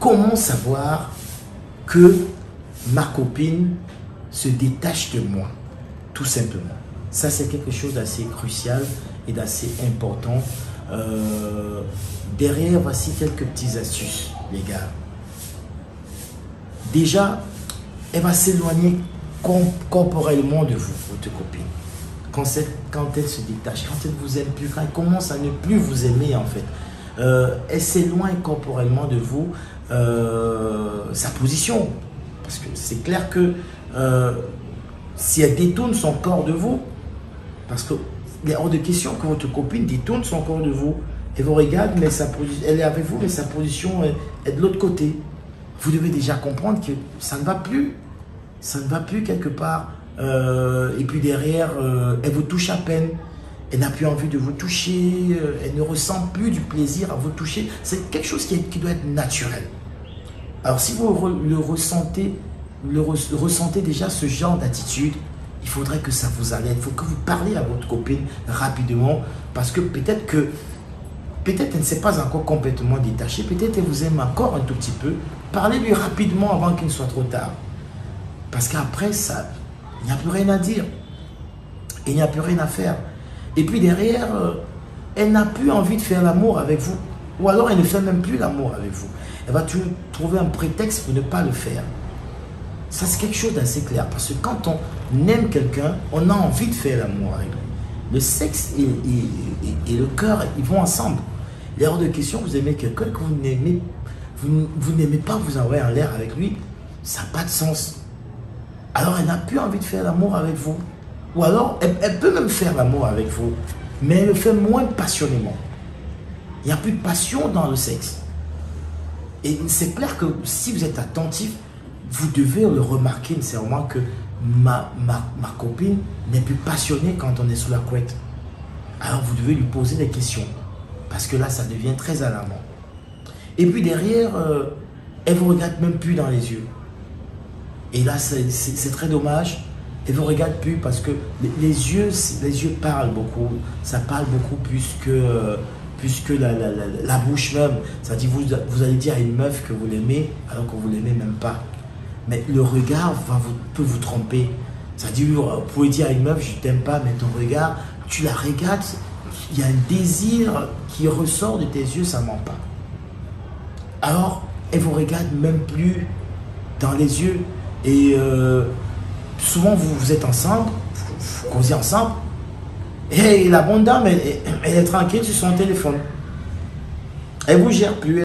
comment savoir que ma copine se détache de moi, tout simplement. Ça, c'est quelque chose d'assez crucial et d'assez important. Derrière, voici quelques petites astuces, les gars. Déjà, elle va s'éloigner corporellement de vous, votre copine. Quand elle se détache, quand elle ne vous aime plus, quand elle commence à ne plus vous aimer, en fait, elle s'éloigne corporellement de vous, sa position. Parce que c'est clair que si elle détourne son corps de vous, parce qu'il est hors de question que votre copine détourne son corps de vous, elle vous regarde, mais elle est avec vous, mais sa position est de l'autre côté. Vous devez déjà comprendre que ça ne va plus. Ça ne va plus quelque part. Et puis derrière, elle vous touche à peine. Elle n'a plus envie de vous toucher. Elle ne ressent plus du plaisir à vous toucher. C'est quelque chose qui doit être naturel. Alors si vous ressentez déjà ce genre d'attitude, il faudrait que ça vous aide. Il faut que vous parliez à votre copine rapidement. Parce que peut-être elle ne s'est pas encore complètement détachée. Peut-être elle vous aime encore un tout petit peu. Parlez-lui rapidement avant qu'il ne soit trop tard. Parce qu'après, il n'y a plus rien à dire. Il n'y a plus rien à faire. Et puis derrière, elle n'a plus envie de faire l'amour avec vous. Ou alors elle ne fait même plus l'amour avec vous. Elle va toujours trouver un prétexte pour ne pas le faire. Ça, c'est quelque chose d'assez clair. Parce que quand on aime quelqu'un, on a envie de faire l'amour avec lui. Le sexe et le cœur, ils vont ensemble. Il est hors de question, vous aimez quelqu'un que vous n'aimez pas vous envoyer en l'air avec lui, ça n'a pas de sens. Alors elle n'a plus envie de faire l'amour avec vous. Ou alors elle peut même faire l'amour avec vous, mais elle le fait moins passionnément. Il n'y a plus de passion dans le sexe. Et c'est clair que si vous êtes attentif, vous devez le remarquer nécessairement que ma copine n'est plus passionnée quand on est sous la couette. Alors vous devez lui poser des questions. Parce que là, ça devient très alarmant. Et puis derrière, elle ne vous regarde même plus dans les yeux. Et là, c'est très dommage. Elle ne vous regarde plus parce que les yeux parlent beaucoup. Ça parle beaucoup plus que la bouche même. C'est-à-dire, vous allez dire à une meuf que vous l'aimez alors que vous ne l'aimez même pas. Mais le regard peut vous tromper. C'est-à-dire, vous pouvez dire à une meuf, je ne t'aime pas, mais ton regard, tu la regardes, il y a un désir qui ressort de tes yeux, ça ne ment pas. Alors, elle ne vous regarde même plus dans les yeux. Et souvent, vous êtes ensemble, vous causez ensemble, et la bonne dame, elle est tranquille sur son téléphone. Elle ne vous gère plus.